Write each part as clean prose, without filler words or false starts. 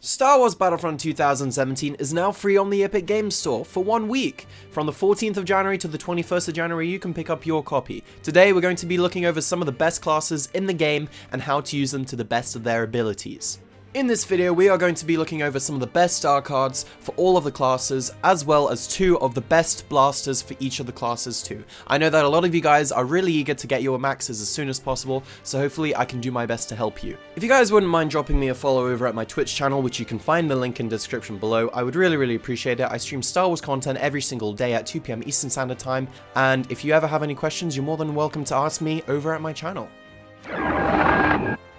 Star Wars Battlefront 2017 is now free on the Epic Games Store for 1 week. From the 14th of January to the 21st of January, you can pick up your copy. Today, we're going to be looking over some of the best classes in the game and how to use them to the best of their abilities. In this video, we are going to be looking over some of the best star cards for all of the classes, as well as 2 of the best blasters for each of the classes too. I know that a lot of you guys are really eager to get your maxes as soon as possible, so hopefully I can do my best to help you. If you guys wouldn't mind dropping me a follow over at my Twitch channel, which you can find the link in the description below, I would really appreciate it. I stream Star Wars content every single day at 2 PM Eastern Standard Time, and if you ever have any questions, you're more than welcome to ask me over at my channel.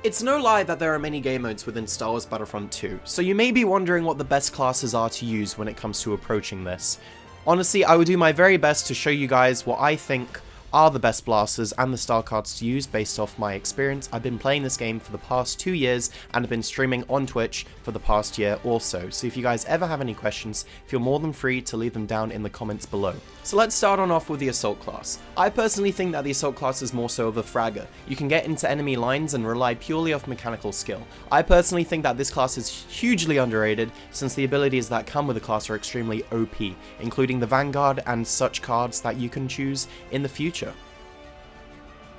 It's no lie that there are many game modes within Star Wars Battlefront 2, so you may be wondering what the best classes are to use when it comes to approaching this. Honestly, I would do my very best to show you guys what I think are the best blasters and the star cards to use based off my experience. I've been playing this game for the past 2 years and have been streaming on Twitch for the past year also, so if you guys ever have any questions, feel more than free to leave them down in the comments below. So let's start on off with the Assault class. I personally think that the Assault class is more so of a fragger. You can get into enemy lines and rely purely off mechanical skill. I personally think that this class is hugely underrated since the abilities that come with the class are extremely OP, including the Vanguard and such cards that you can choose in the future.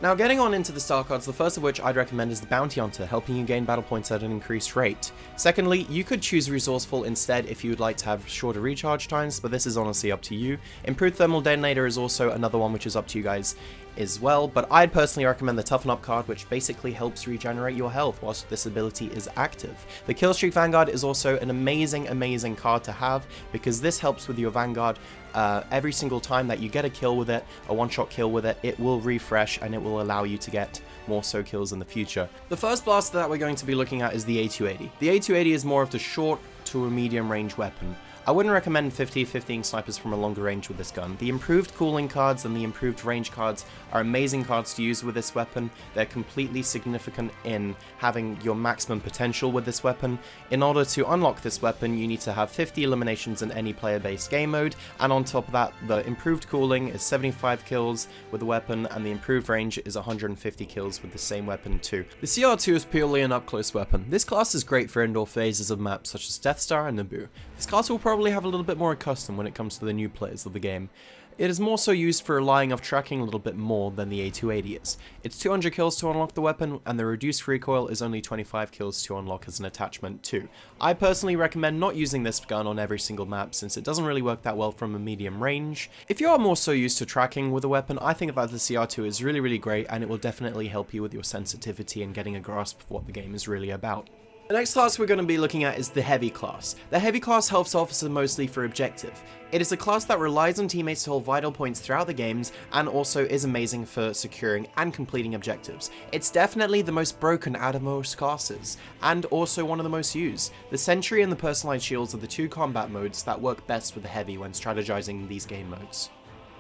Now getting on into the star cards, the first of which I'd recommend is the Bounty Hunter, helping you gain battle points at an increased rate. Secondly, you could choose Resourceful instead if you would like to have shorter recharge times, but this is honestly up to you. Improved Thermal Detonator is also another one which is up to you guys as well, but I'd personally recommend the Toughen Up card, which basically helps regenerate your health whilst this ability is active. The KILLSTREAK Vanguard is also an amazing card to have because this helps with your Vanguard. Every single time that you get a kill with it, a one-shot kill with it, it will refresh and it will allow you to get more so kills in the future. The first blaster that we're going to be looking at is the A280. The A280 is more of the short to a medium range weapon. I wouldn't recommend 50-15 snipers from a longer range with this gun. The improved cooling cards and the improved range cards are amazing cards to use with this weapon. They're completely significant in having your maximum potential with this weapon. In order to unlock this weapon, you need to have 50 eliminations in any player-based game mode, and on top of that, the improved cooling is 75 kills with the weapon, and the improved range is 150 kills with the same weapon too. The CR2 is purely an up-close weapon. This class is great for indoor phases of maps such as Death Star and Naboo. This class will probably have a little bit more custom when it comes to the new players of the game. It is more so used for relying off tracking a little bit more than the A280 is. It's 200 kills to unlock the weapon, and the reduced recoil is only 25 kills to unlock as an attachment too. I personally recommend not using this gun on every single map since it doesn't really work that well from a medium range. If you are more so used to tracking with a weapon, I think that the CR2 is really great, and it will definitely help you with your sensitivity and getting a grasp of what the game is really about. The next class we're going to be looking at is the Heavy class. The Heavy class helps officer mostly for objective. It is a class that relies on teammates to hold vital points throughout the games and also is amazing for securing and completing objectives. It's definitely the most broken out of most classes and also one of the most used. The Sentry and the Personalized Shields are the 2 combat modes that work best with the Heavy when strategizing these game modes.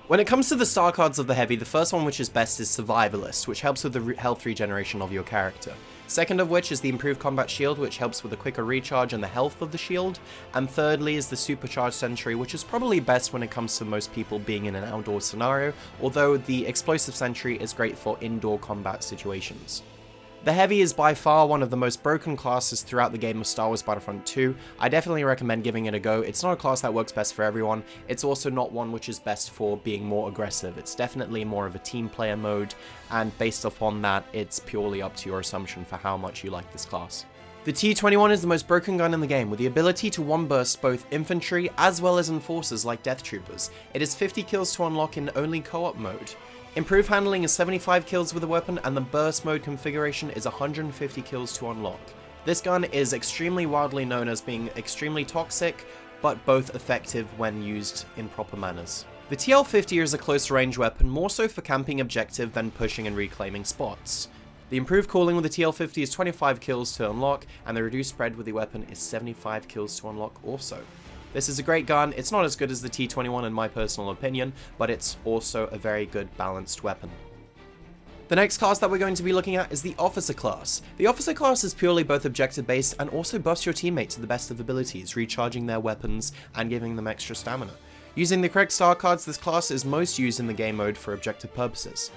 When it comes to the star cards of the Heavy, the first one which is best is Survivalist, which helps with the health regeneration of your character. Second of which is the Improved Combat Shield, which helps with the quicker recharge and the health of the shield. And thirdly is the Supercharged Sentry, which is probably best when it comes to most people being in an outdoor scenario, although the Explosive Sentry is great for indoor combat situations. The Heavy is by far one of the most broken classes throughout the game of Star Wars Battlefront 2. I definitely recommend giving it a go. It's not a class that works best for everyone. It's also not one which is best for being more aggressive. It's definitely more of a team player mode, and based upon that, it's purely up to your assumption for how much you like this class. The T-21 is the most broken gun in the game, with the ability to one-burst both infantry as well as enforcers like Death Troopers. It is 50 kills to unlock in only co-op mode. Improved handling is 75 kills with the weapon, and the burst mode configuration is 150 kills to unlock. This gun is extremely widely known as being extremely toxic, but both effective when used in proper manners. The TL-50 is a close range weapon, more so for camping objective than pushing and reclaiming spots. The improved cooling with the TL-50 is 25 kills to unlock, and the reduced spread with the weapon is 75 kills to unlock also. This is a great gun. It's not as good as the T-21 in my personal opinion, but it's also a very good balanced weapon. The next class that we're going to be looking at is the Officer class. The Officer class is purely both objective based and also buffs your teammates to the best of abilities, recharging their weapons and giving them extra stamina. Using the correct star cards, this class is most used in the game mode for objective purposes.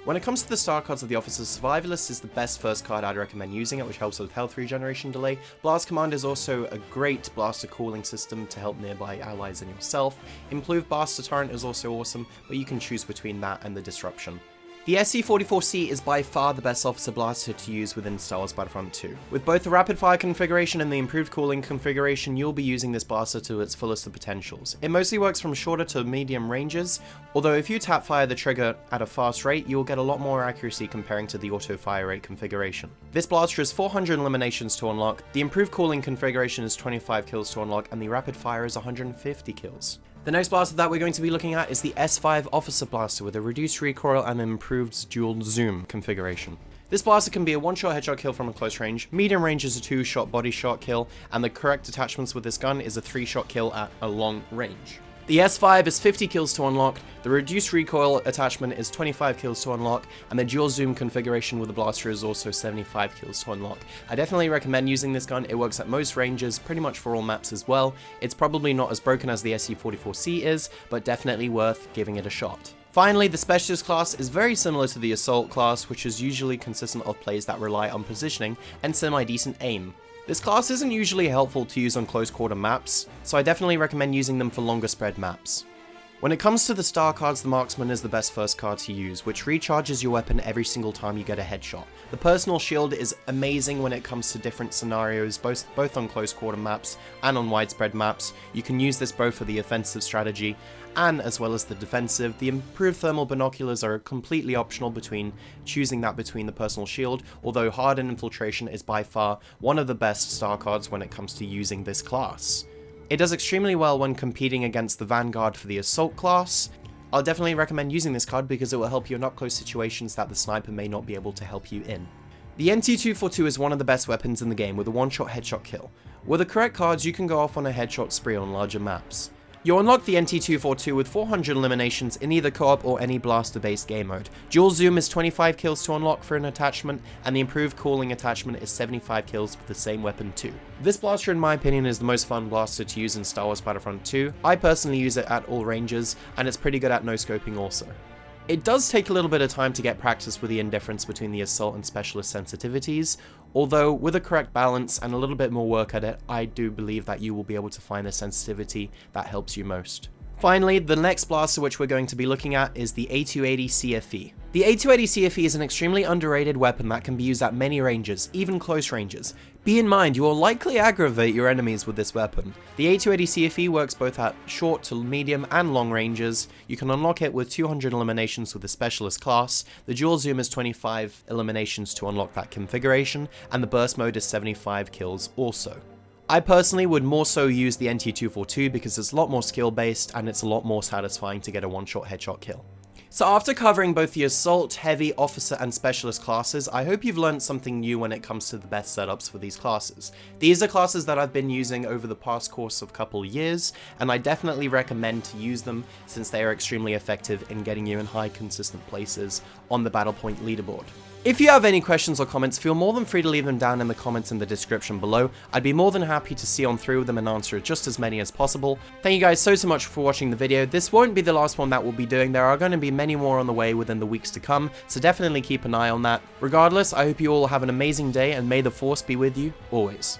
When it comes to the star cards of the officer, Survivalist is the best first card I'd recommend using it, which helps with health regeneration delay. Blast Command is also a great blaster cooling system to help nearby allies and yourself. Improved Blast Deterrent is also awesome, but you can choose between that and the Disruption. The SE-44C is by far the best officer blaster to use within Star Wars Battlefront 2. With both the rapid fire configuration and the improved cooling configuration, you'll be using this blaster to its fullest of potentials. It mostly works from shorter to medium ranges, although if you tap fire the trigger at a fast rate, you'll get a lot more accuracy comparing to the auto fire rate configuration. This blaster is 400 eliminations to unlock, the improved cooling configuration is 25 kills to unlock, and the rapid fire is 150 kills. The next blaster that we're going to be looking at is the S5 Officer Blaster with a reduced recoil and an improved dual zoom configuration. This blaster can be a one-shot headshot kill from a close range, medium range is a two-shot body shot kill, and the correct attachments with this gun is a three-shot kill at a long range. The S5 is 50 kills to unlock, the reduced recoil attachment is 25 kills to unlock, and the dual zoom configuration with the blaster is also 75 kills to unlock. I definitely recommend using this gun, it works at most ranges, pretty much for all maps as well. It's probably not as broken as the SE-44C is, but definitely worth giving it a shot. Finally, the Specialist class is very similar to the Assault class, which is usually consistent of plays that rely on positioning and semi-decent aim. This class isn't usually helpful to use on close quarter maps, so I definitely recommend using them for longer spread maps. When it comes to the star cards, the Marksman is the best first card to use, which recharges your weapon every single time you get a headshot. The personal shield is amazing when it comes to different scenarios, both on close quarter maps and on widespread maps. You can use this both for the offensive strategy and as well as the defensive. The improved thermal binoculars are completely optional between choosing that between the personal shield, although Hardened Infiltration is by far one of the best star cards when it comes to using this class. It does extremely well when competing against the Vanguard for the Assault class. I'll definitely recommend using this card because it will help you in up-close situations that the sniper may not be able to help you in. The NT242 is one of the best weapons in the game with a one-shot headshot kill. With the correct cards, you can go off on a headshot spree on larger maps. You'll unlock the NT242 with 400 eliminations in either co-op or any blaster-based game mode. Dual Zoom is 25 kills to unlock for an attachment, and the improved cooling attachment is 75 kills with the same weapon too. This blaster in my opinion is the most fun blaster to use in Star Wars Battlefront 2. I personally use it at all ranges, and it's pretty good at no-scoping also. It does take a little bit of time to get practice with the indifference between the Assault and Specialist sensitivities, although with a correct balance and a little bit more work at it, I do believe that you will be able to find the sensitivity that helps you most. Finally, the next blaster which we're going to be looking at is the A280 CFE. The A280 CFE is an extremely underrated weapon that can be used at many ranges, even close ranges. Be in mind, you will likely aggravate your enemies with this weapon. The A280 CFE works both at short to medium and long ranges. You can unlock it with 200 eliminations with the Specialist class. The dual zoom is 25 eliminations to unlock that configuration, and the burst mode is 75 kills also. I personally would more so use the NT242 because it's a lot more skill based and it's a lot more satisfying to get a one-shot headshot kill. So after covering both the Assault, Heavy, Officer and Specialist classes, I hope you've learned something new when it comes to the best setups for these classes. These are classes that I've been using over the past course of couple years, and I definitely recommend to use them since they are extremely effective in getting you in high consistent places on the Battle Point leaderboard. If you have any questions or comments, feel more than free to leave them down in the comments in the description below. I'd be more than happy to see on through them and answer just as many as possible. Thank you guys so much for watching the video. This won't be the last one that we'll be doing. There are going to be many more on the way within the weeks to come, so definitely keep an eye on that. Regardless, I hope you all have an amazing day and may the Force be with you always.